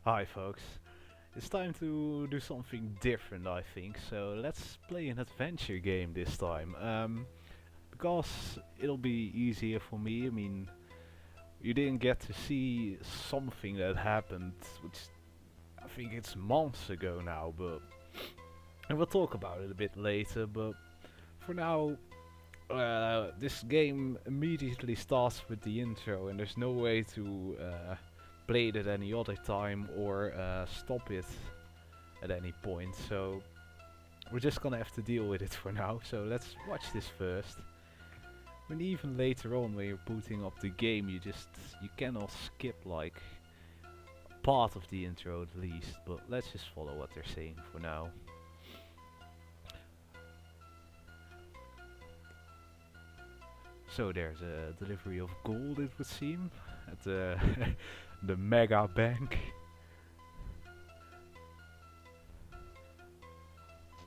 Hi folks, it's time to do something different I think, so let's play an adventure game this time. Because it'll be easier for me, I mean, you didn't get to see something that happened, which I think it's months ago now, but and we'll talk about it a bit later, but for now, this game immediately starts with the intro and there's no way to play it at any other time or stop it at any point, so we're just gonna have to deal with it for now. So let's watch this first. And even later on when you're booting up the game, you cannot skip like part of the intro at least, but let's just follow what they're saying for now. So there's a delivery of gold, it would seem, at the the mega bank.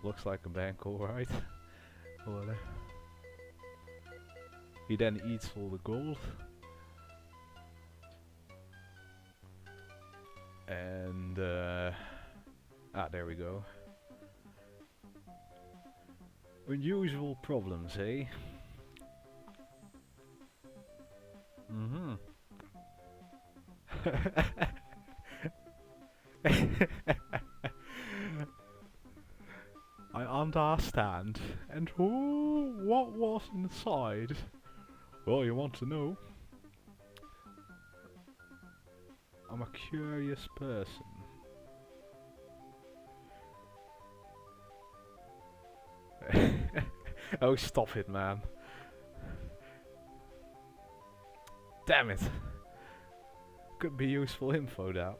Looks like a bank, alright. He then eats all the gold. And there we go. Unusual problems, eh? Mm-hmm. I understand. And who? What was inside? Well, you want to know? I'm a curious person. Oh, stop it, man. Damn it. Could be useful info now.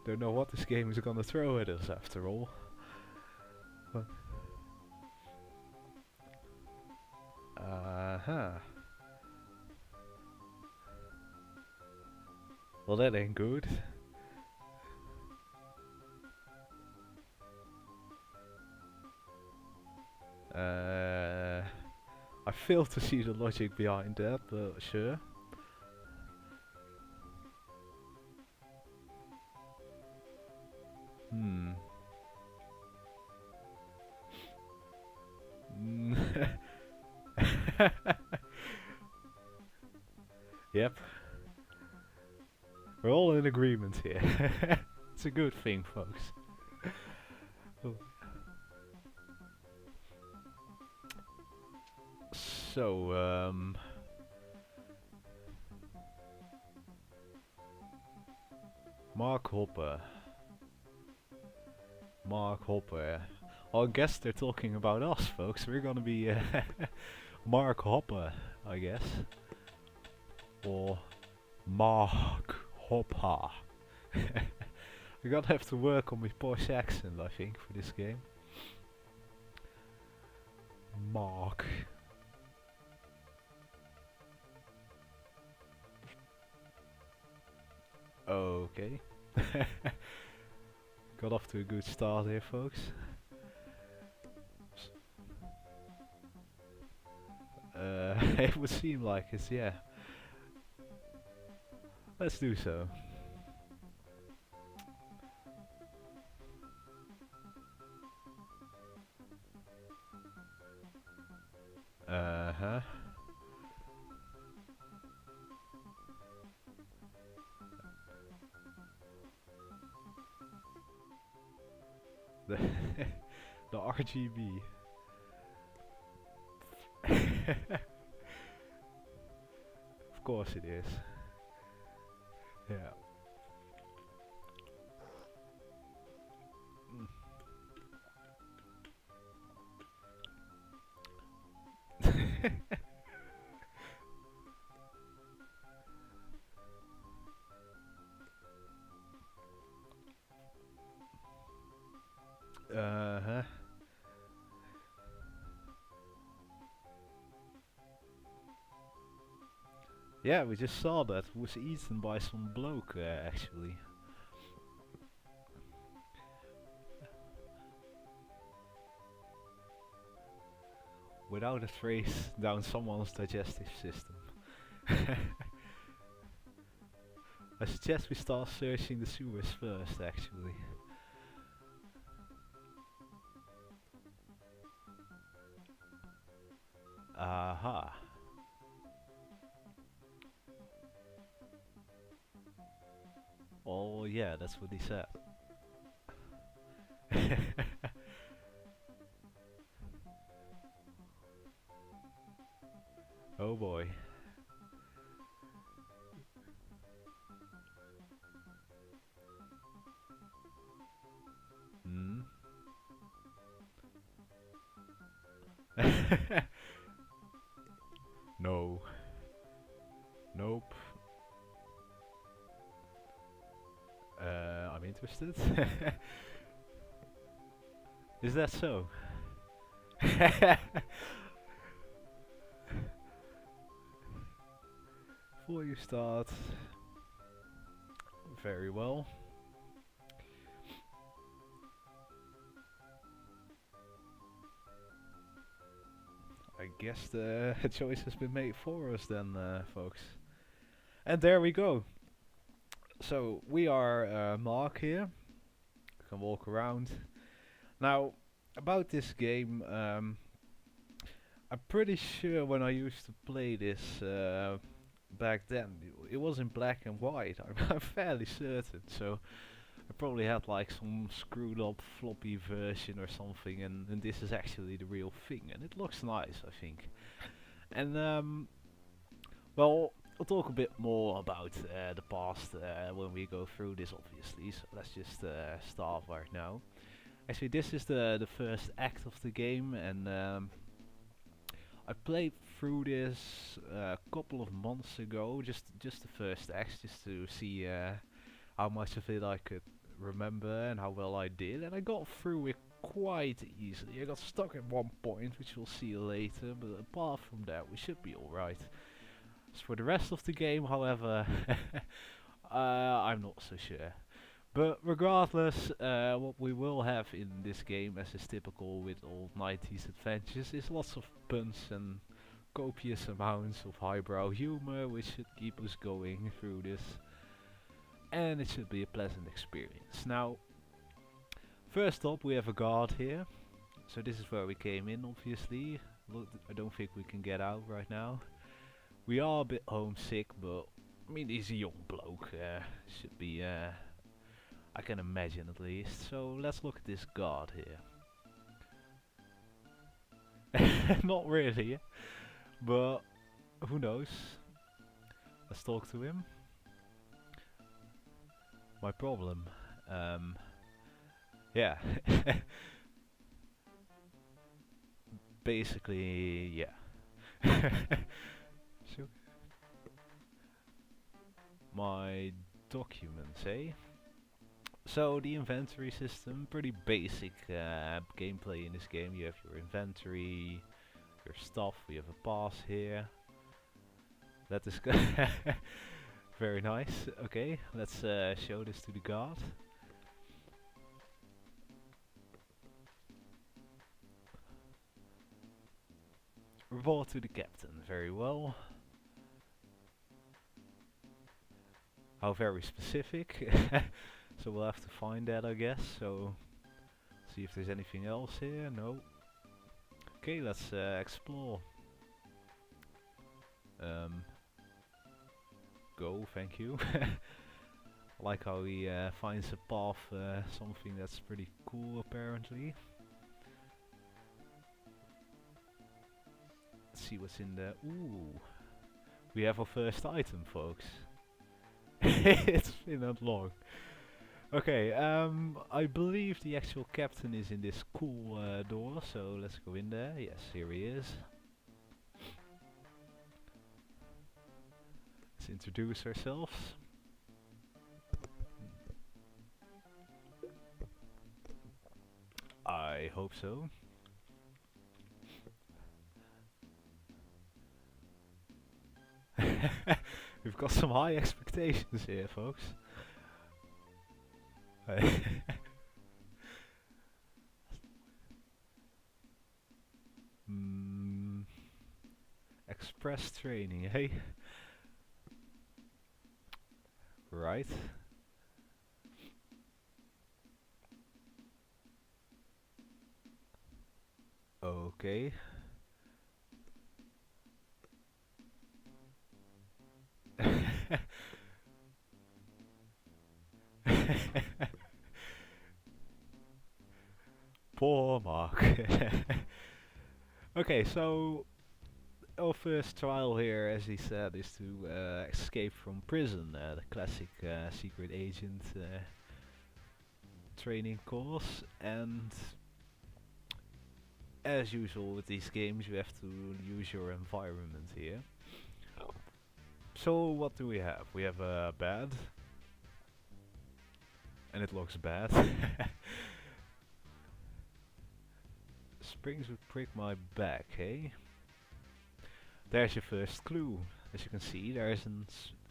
Don't know what this game is gonna throw at us after all. But uh-huh. Well, that ain't good. I fail to see the logic behind that, but sure. Hmm. Yep. We're all in agreement here. It's a good thing, folks. So, Mark Hopper. Mark Hopper. I guess they're talking about us, folks. We're gonna be Mark Hopper, I guess. Or Mark Hopper. We're gonna have to work on my posh accent, I think, for this game. Mark. Okay. Got off to a good start here, folks. It would seem like it, yeah. Let's do so. Uh-huh. The the RGB. Of course it is. Yeah. Uh-huh. Yeah, we just saw that. It was eaten by some bloke, actually. Without a trace down someone's digestive system. I suggest we start searching the sewers first, actually. Aha. Oh yeah, that's what he said. Oh boy. Hmm. No. Nope. I'm interested. Is that so? Before you start. Very well. I guess the choice has been made for us then, folks. And there we go. So we are Mark here. We can walk around. Now, about this game, I'm pretty sure when I used to play this back then, it was in black and white. I'm fairly certain. So I probably had like some screwed up floppy version or something, and this is actually the real thing, and it looks nice, I think. And well, we'll talk a bit more about the past when we go through this, obviously. So let's just start right now. Actually, this is the first act of the game, and I played through this a couple of months ago, just the first act, just to see how much of it I could remember and how well I did, and I got through it quite easily. I got stuck at one point, which we'll see later, but apart from that, we should be alright. As for the rest of the game, however, I'm not so sure. But regardless, what we will have in this game, as is typical with all 90s adventures, is lots of puns and copious amounts of highbrow humor, which should keep us going through this. And it should be a pleasant experience. Now, first up, we have a guard here. So this is where we came in, obviously. Look, I don't think we can get out right now. We are a bit homesick, but I mean, he's a young bloke. Should be, I can imagine at least. So let's look at this guard here. Not really, but who knows? Let's talk to him. My problem. Yeah. Basically, yeah. So my documents, eh? So the inventory system, pretty basic gameplay in this game. You have your inventory, your stuff. We have a pass here. That is very nice. Okay, let's show this to the guard. Report to the captain. Very well. How very specific. So we'll have to find that, I guess. So see if there's anything else here. No. Okay, let's explore. Go, thank you. I like how he finds a path, something that's pretty cool apparently. Let's see what's in there. Ooh, we have our first item, folks. It's been that long. Okay, I believe the actual captain is in this cool door, so let's go in there. Yes, here he is. Let's introduce ourselves. I hope so. We've got some high expectations here, folks. Express training, hey? Right. Okay. Poor Mark. Okay, so our first trial here, as he said, is to escape from prison, the classic secret agent training course. And as usual with these games, you have to use your environment here. So what do we have? We have a bed, and it looks bad. Springs would prick my back, hey? There's your first clue. As you can see, there is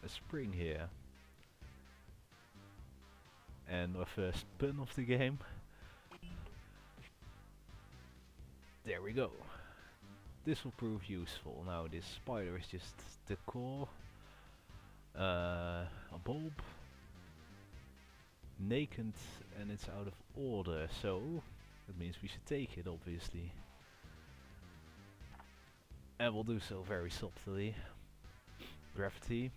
a spring here. And our first pun of the game. There we go. This will prove useful. Now this spider is just decor. A bulb. Naked and it's out of order, so that means we should take it, obviously. And we'll do so very subtly. Gravity.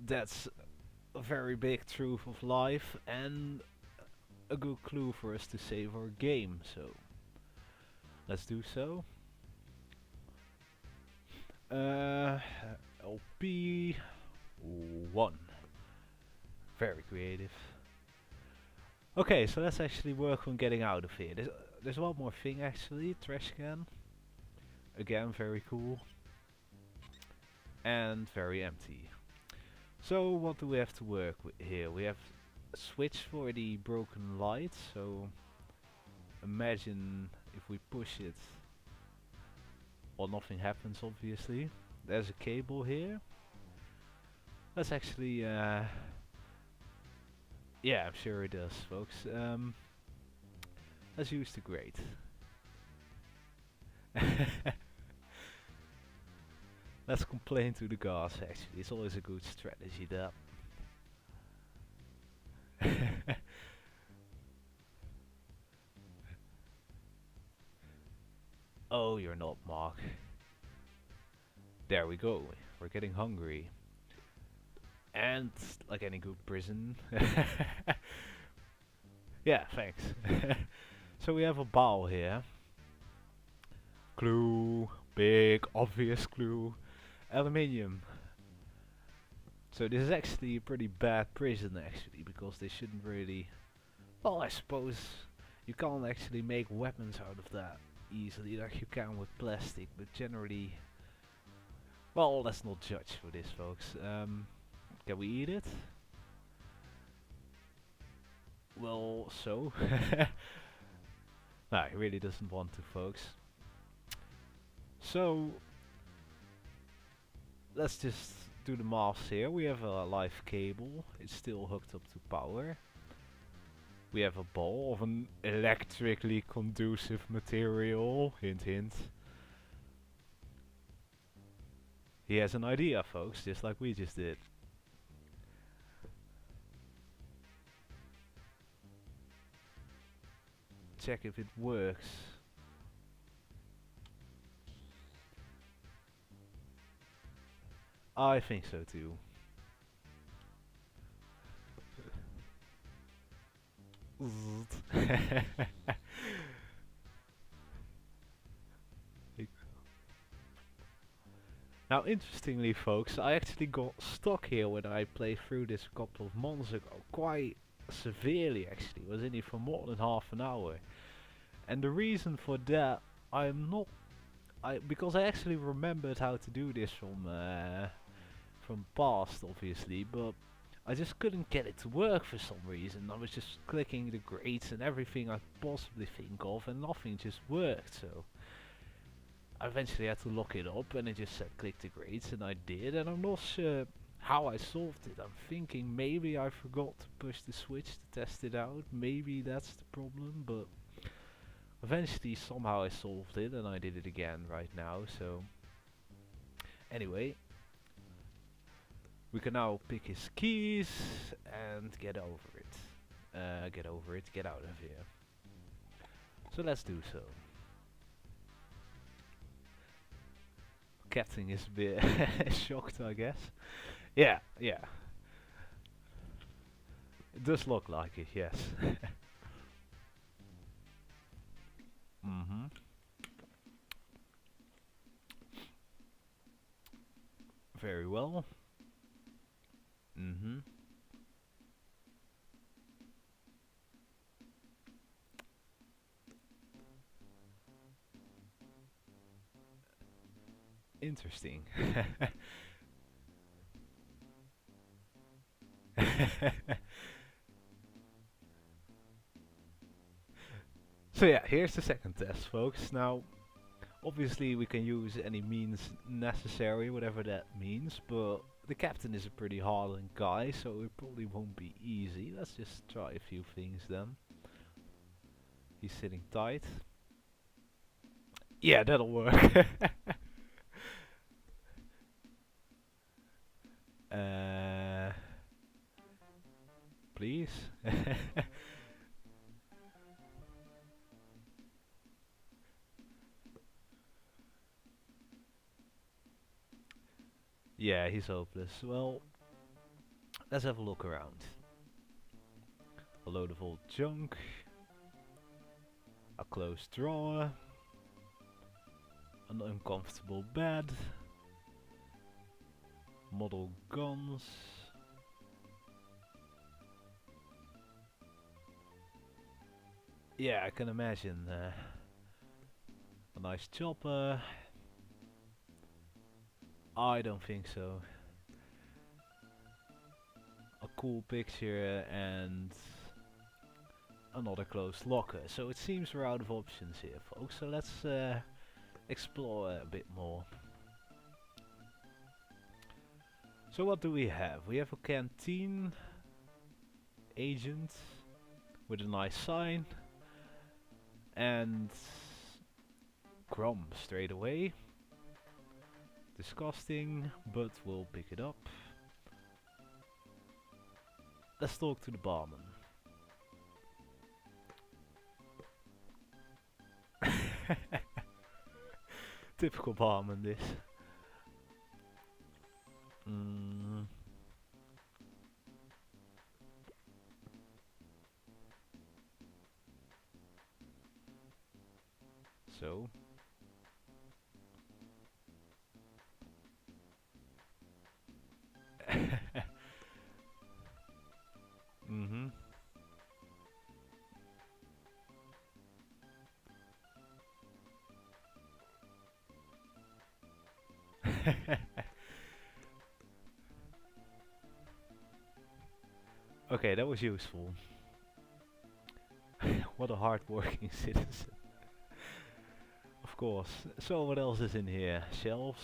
That's a very big truth of life and a good clue for us to save our game, so let's do so. LP 1. Very creative. Okay, so let's actually work on getting out of here. There's one more thing actually, trash can. Again, very cool. And very empty. So what do we have to work with here? We have a switch for the broken light, so imagine if we push it, well, nothing happens obviously. There's a cable here. Let's actually yeah, I'm sure it does, folks. Let's use the grate. Let's complain to the gods, actually. It's always a good strategy, that. Oh, you're not, Mark. There we go. We're getting hungry. And, like any good prison... Yeah, thanks. So we have a bowl here. Clue. Big, obvious clue. Aluminium. So this is actually a pretty bad prison, actually, because they shouldn't really... Well, I suppose you can't actually make weapons out of that easily like you can with plastic, but generally... Well, let's not judge for this, folks. Can we eat it? Well, so... Nah, he really doesn't want to, folks. So... Let's just do the maths here. We have a live cable. It's still hooked up to power. We have a ball of an electrically conducive material. Hint, hint. He has an idea, folks, just like we just did. Check if it works. I think so too. Now, interestingly, folks, I actually got stuck here when I played through this a couple of months ago. Quite severely, actually. Was in here for more than half an hour. And the reason for that, because I actually remembered how to do this from past, obviously, but I just couldn't get it to work for some reason. I was just clicking the grades and everything I could possibly think of, and nothing just worked. So I eventually had to look it up, and it just said click the grades, and I did. And I'm not sure how I solved it. I'm thinking maybe I forgot to push the switch to test it out. Maybe that's the problem, but eventually somehow I solved it, and I did it again right now. So Anyway, we can now pick his keys and get over it. Get out of here. So let's do so. Captain is a bit shocked, I guess. Yeah. It does look like it, yes. Mm-hmm. Very well. Mm-hmm. Interesting. So yeah, here's the second test, folks. Now, obviously we can use any means necessary, whatever that means, but the captain is a pretty hardened guy, so it probably won't be easy. Let's just try a few things then. He's sitting tight. Yeah, that'll work. uh, please. Yeah, he's hopeless. Well, let's have a look around. A load of old junk. A closed drawer. An uncomfortable bed. Model guns. Yeah, I can imagine. A nice chopper. I don't think so. A cool picture and another closed locker. So it seems we're out of options here, folks. So let's explore a bit more. So what do we have? We have a canteen agent with a nice sign and crumb straight away. Disgusting, but we'll pick it up. Let's talk to the barman. Typical barman, this. So. Mm-hmm. Okay, that was useful. What a hard-working citizen. Of course. So what else is in here? Shelves.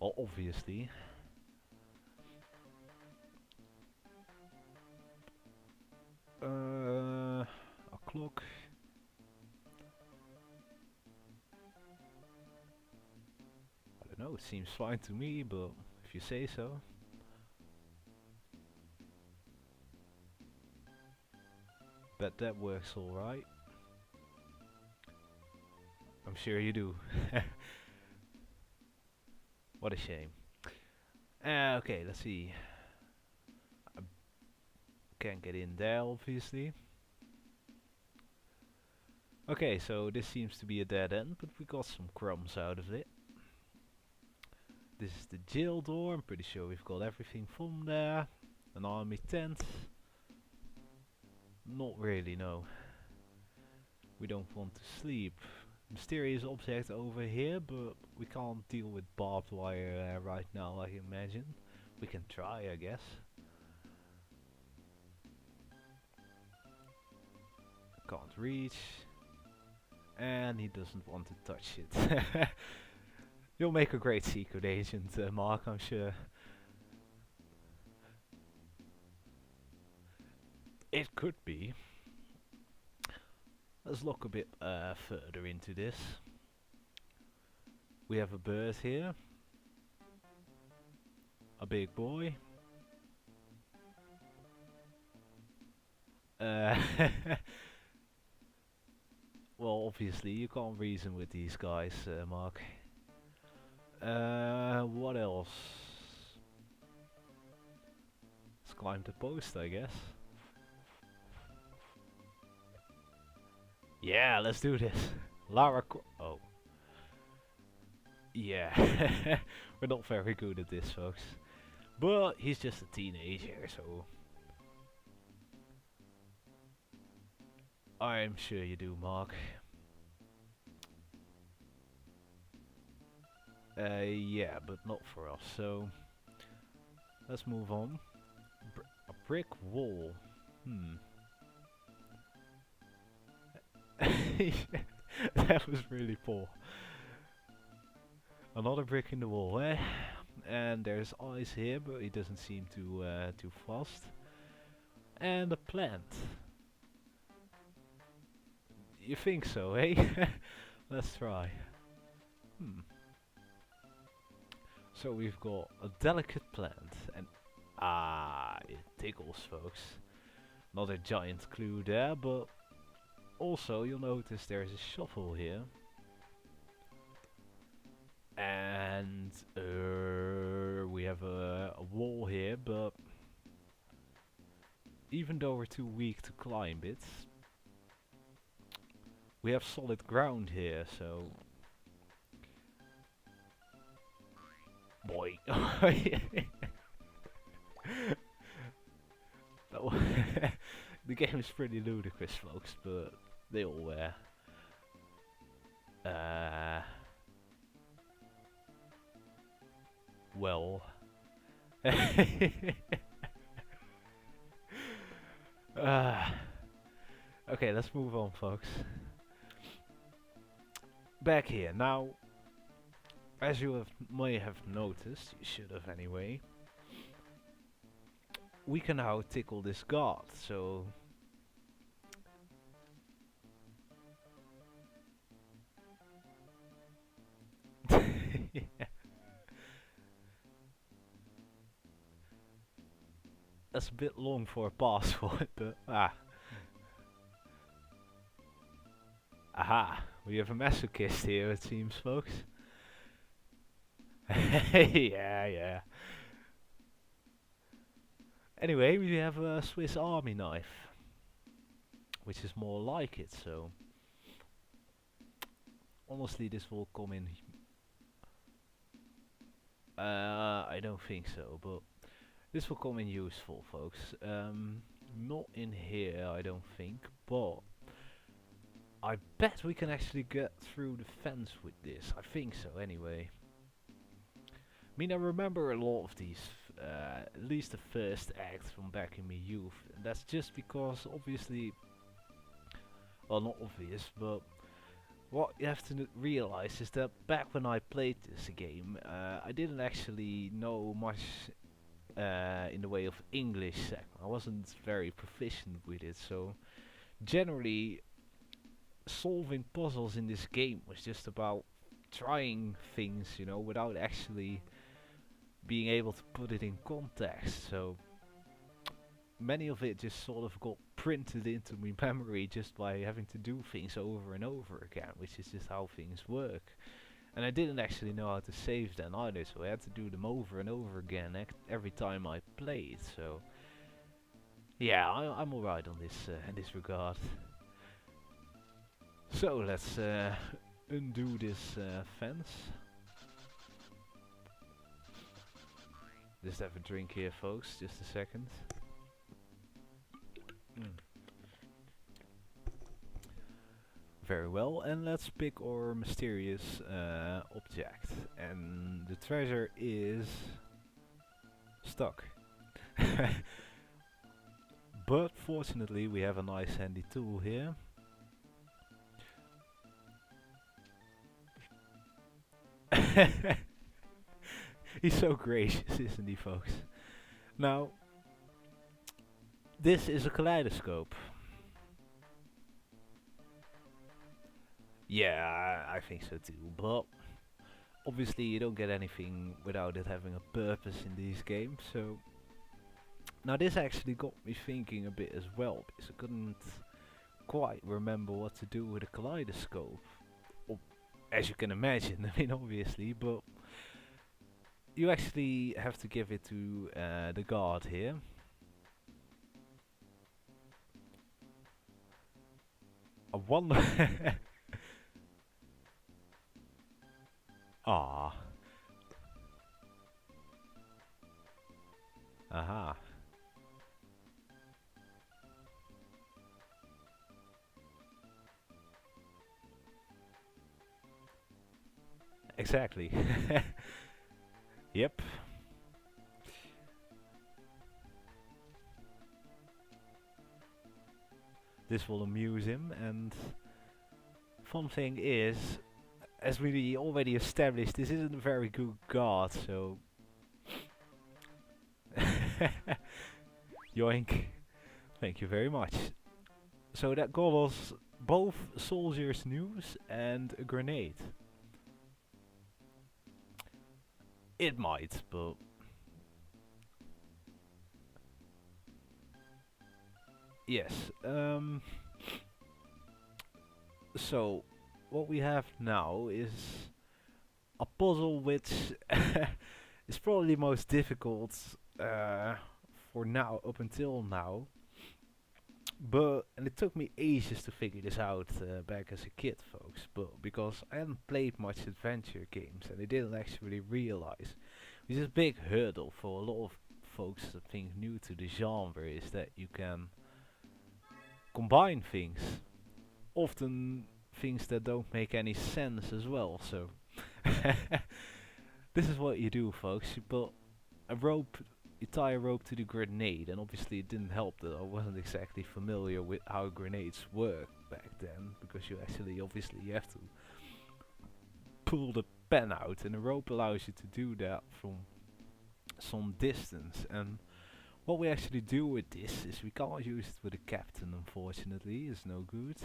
Well, obviously. A clock. I don't know, it seems fine to me, but if you say so. Bet that works alright. I'm sure you do. What a shame. Okay, let's see. I can't get in there, obviously. Okay, so this seems to be a dead end, but we got some crumbs out of it. This is the jail door. I'm pretty sure we've got everything from there. An army tent. Not really, no. We don't want to sleep. Mysterious object over here, but we can't deal with barbed wire right now, I imagine. We can try, I guess. Can't reach. And he doesn't want to touch it. You'll make a great secret agent, Mark, I'm sure. It could be. Let's look a bit further into this. We have a bird here. A big boy. Uh, well, obviously you can't reason with these guys, Mark. What else? Let's climb the post, I guess. Yeah, let's do this. Oh. Yeah. We're not very good at this, folks. But he's just a teenager, so... I'm sure you do, Mark. Yeah, but not for us, so... Let's move on. A brick wall. That was really poor. Another brick in the wall, eh? And there's ice here, but it doesn't seem too fast. And a plant. You think so, eh? Let's try. So we've got a delicate plant, and it tickles, folks. Not a giant clue there, but also you'll notice there's a shovel here. And we have a wall here, but even though we're too weak to climb it, we have solid ground here, so... Boy! The game is pretty ludicrous, folks, but they all were. Well... okay, let's move on, folks. Back here. Now, as you may have noticed, you should have anyway, we can now tickle this god, so... Yeah. That's a bit long for a password, but Aha! We have a masochist here, it seems, folks. Yeah. Anyway, we have a Swiss Army knife, which is more like it, so... Honestly, this will come in... I don't think so, but... This will come in useful, folks. Not in here, I don't think, but... I bet we can actually get through the fence with this. I think so, anyway. I mean, I remember a lot of these, at least the first act from back in my youth. And that's just because, obviously... Well, not obvious, but... What you have to realize is that back when I played this game, I didn't actually know much in the way of English. I wasn't very proficient with it, so generally solving puzzles in this game was just about trying things, you know, without actually being able to put it in context. So many of it just sort of got printed into my memory just by having to do things over and over again, which is just how things work. And I didn't actually know how to save them either, so I had to do them over and over again every time I played. So yeah, I'm alright on this in this regard. So let's undo this fence. Just have a drink here, folks. Just a second. Very well, and let's pick our mysterious object. And the treasure is stuck. But fortunately we have a nice handy tool here. He's so gracious, isn't he, folks? Now, this is a kaleidoscope. Yeah, I think so too, but obviously you don't get anything without it having a purpose in these games. So now this actually got me thinking a bit as well, because I couldn't quite remember what to do with a kaleidoscope. Or, as you can imagine, I mean obviously, but you actually have to give it to the guard here. I wonder. Ah. Aha. Exactly. Yep. This will amuse him, and fun thing is, as we already established, this isn't a very good guard, so yoink. Thank you very much. So that got us both soldiers' news and a grenade. It might, but yes. So what we have now is a puzzle which is probably the most difficult for now, up until now. And it took me ages to figure this out back as a kid, folks. But because I hadn't played much adventure games, and I didn't actually realize, which is a big hurdle for a lot of folks, I think, new to the genre, is that you can combine things. Often things that don't make any sense as well. So this is what you do, folks. You put a rope, you tie a rope to the grenade, and obviously it didn't help that I wasn't exactly familiar with how grenades work back then, because you actually obviously you have to pull the pen out, and the rope allows you to do that from some distance. And what we actually do with this is we can't use it with a captain, unfortunately. It's no good,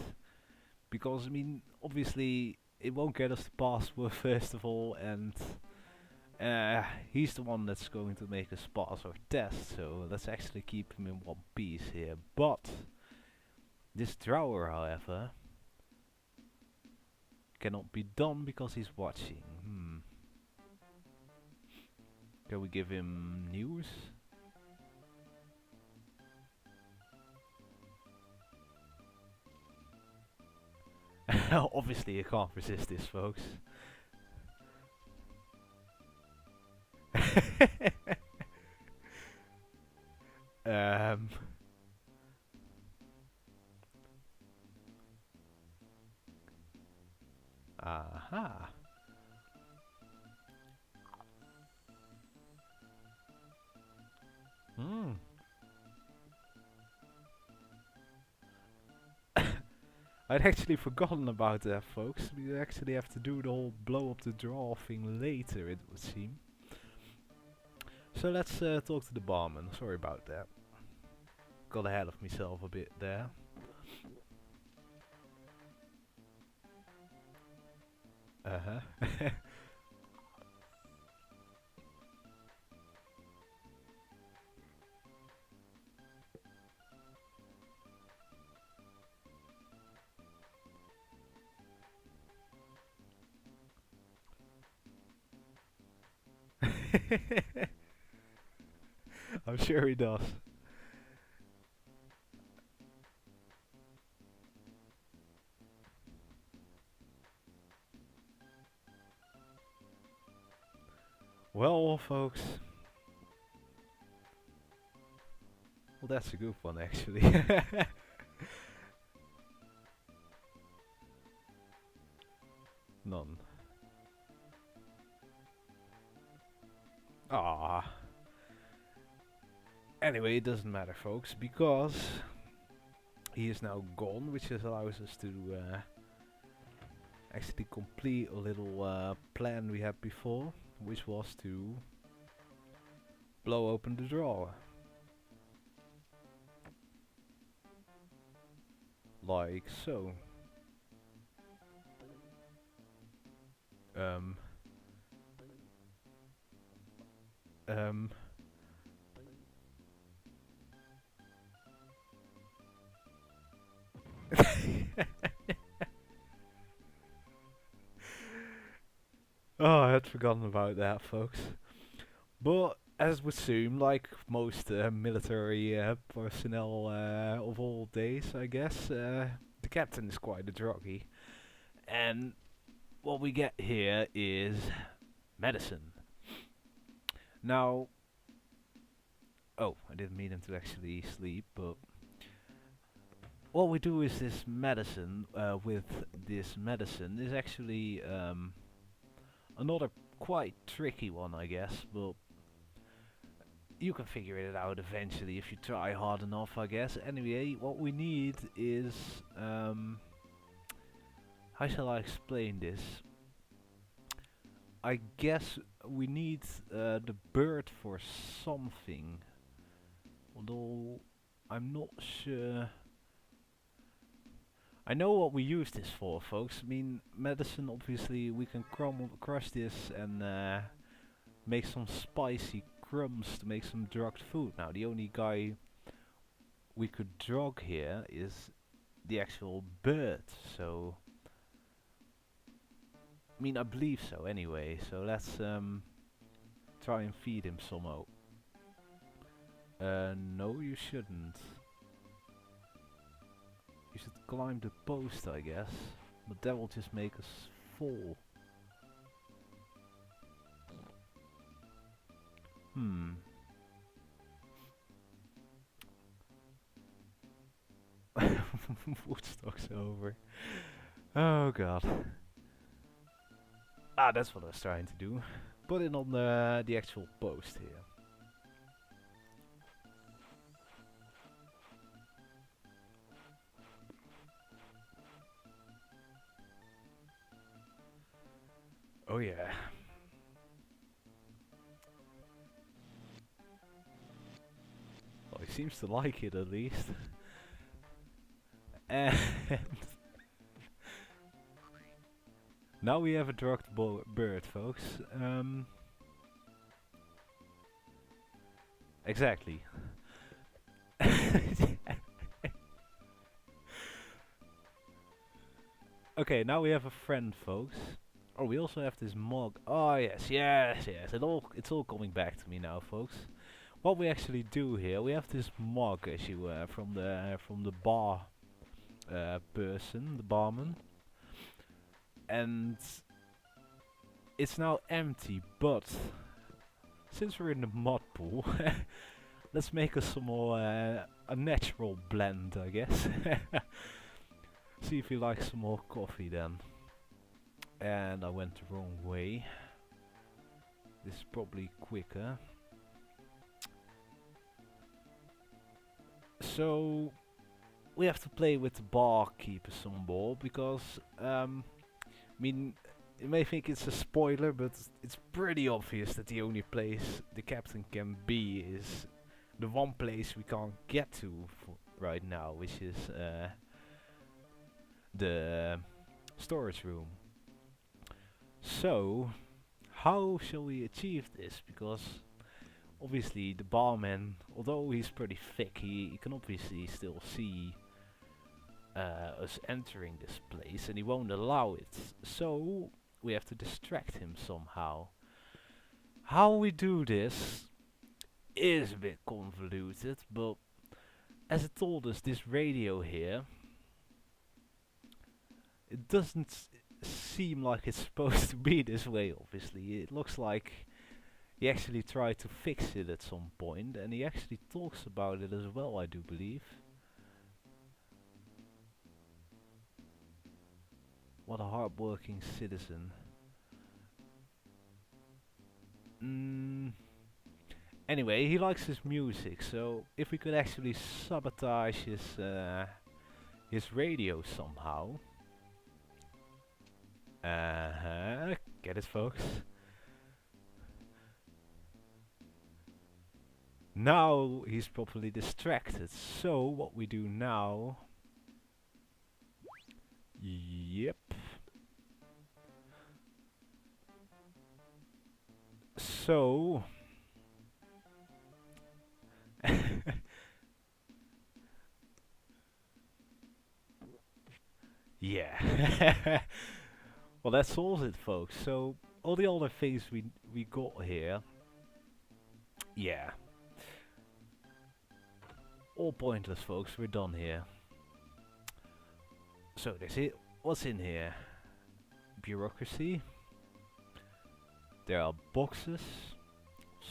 because I mean obviously it won't get us the password first of all, and he's the one that's going to make us pass our test, so let's actually keep him in one piece here. But this drawer, however, cannot be done because he's watching. Can we give him news? Obviously you can't resist this, folks. um... Aha. Hmm. I'd actually forgotten about that, folks. We actually have to do the whole blow up the draw thing later, it would seem. So let's talk to the barman. Sorry about that. Got ahead of myself a bit there. Uh-huh. I'm sure he does. Well, folks. Well, that's a good one, actually. None. Ah. Anyway, it doesn't matter, folks, because he is now gone, which allows us to actually complete a little plan we had before, which was to blow open the drawer. Like so. Um, Um, oh, I had forgotten about that, folks. But as would seem, like most military personnel of all days, I guess, the captain is quite a druggie. And what we get here is medicine. Now, oh, I didn't mean him to actually sleep, but what we do is this medicine, with this medicine, is actually another quite tricky one, I guess, but you can figure it out eventually if you try hard enough, I guess. Anyway, what we need is, how shall I explain this? I guess we need the bird for something, although I'm not sure. I know what we use this for, folks. I mean, medicine, obviously, we can crush this and make some spicy crumbs to make some drugged food. Now, the only guy we could drug here is the actual bird, so... I mean, I believe so anyway, so let's try and feed him somehow. No, you shouldn't. You should climb the post, I guess. But that will just make us fall. Woodstock's over. Oh god. Ah, that's what I was trying to do. Put it on the actual post here. Oh yeah. Well, he seems to like it at least. And now we have a drugged bird, folks. Exactly. Okay, now we have a friend, folks. Oh, we also have this mug. Oh yes, yes, yes. It's all coming back to me now, folks. What we actually do here, we have this mug, as you from the bar person, the barman, and it's now empty. But since we're in the mud pool, let's make us some more a natural blend, I guess. See if you like some more coffee then. And I went the wrong way. This is probably quicker. So we have to play with the barkeeper some more because I mean, you may think it's a spoiler, but it's pretty obvious that the only place the captain can be is the one place we can't get to right now, which is the storage room. So, how shall we achieve this? Because obviously the barman, although he's pretty thick, he can obviously still see us entering this place, and he won't allow it. So we have to distract him somehow. How we do this is a bit convoluted, but as it told us, this radio here, it doesn't seem like it's supposed to be this way, obviously. It looks like he actually tried to fix it at some point, and he actually talks about it as well, I do believe. What a hard-working citizen. Anyway, he likes his music, so if we could actually sabotage his radio somehow. Get it, folks? Now he's properly distracted. So what we do now? Yep. So Yeah. Well, that solves it, folks. So all the other things we got here, yeah, all pointless, folks. We're done here. So that's it. What's in here? Bureaucracy. There are boxes,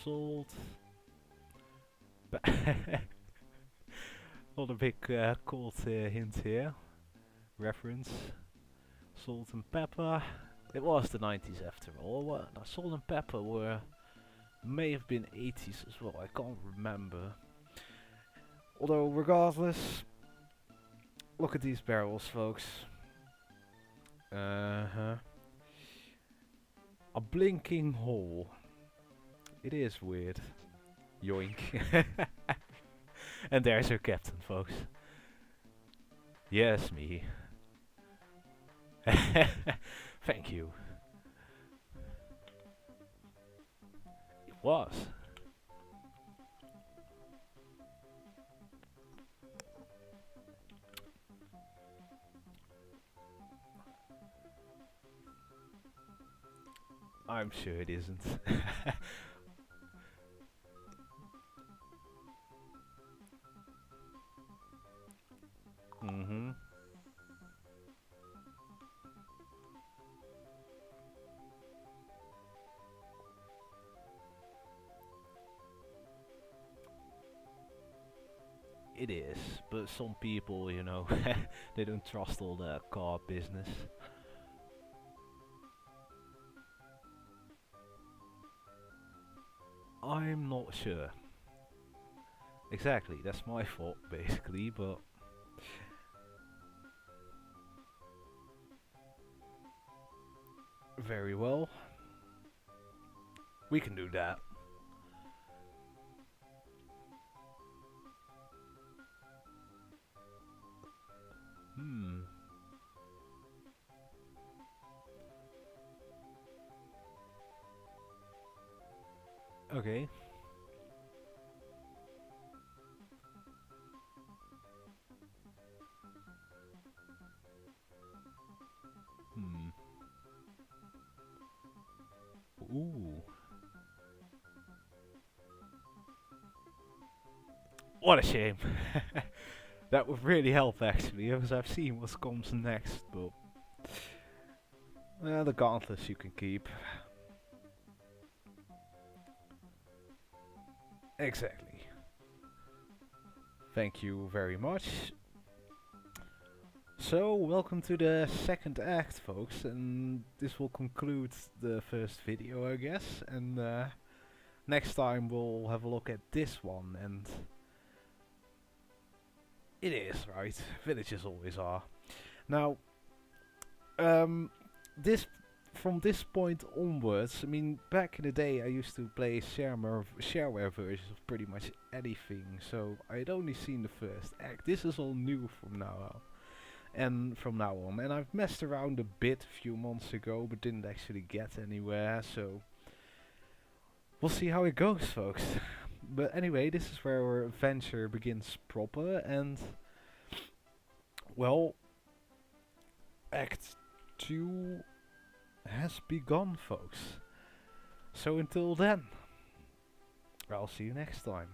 salt. Not a big cold hint here. Reference. Salt and pepper. It was the 90s after all. Well, now, salt and pepper may have been 80s as well. I can't remember. Although regardless, look at these barrels, folks. A blinking hole. It is weird. Yoink. And there's your captain, folks. Yes, me. Thank you. It was. I'm sure it isn't. Mm-hmm. It is, but some people, you know, they don't trust all that car business. I'm not sure. Exactly, that's my fault, basically, but... Very well. We can do that. Hmm. Okay. Hmm. Ooh. What a shame. That would really help actually, because I've seen what comes next, but... the gauntlets you can keep. Exactly. Thank you very much. So, welcome to the second act, folks, and this will conclude the first video, I guess, and next time we'll have a look at this one, and it is, right? Villages always are. Now, this from this point onwards, I mean, back in the day I used to play shareware versions of pretty much anything, so I'd only seen the first act. This is all new from now on. And I've messed around a bit a few months ago, but didn't actually get anywhere, so we'll see how it goes, folks. But anyway, this is where our adventure begins proper, and well, Act 2 has begun, folks. So until then, I'll see you next time.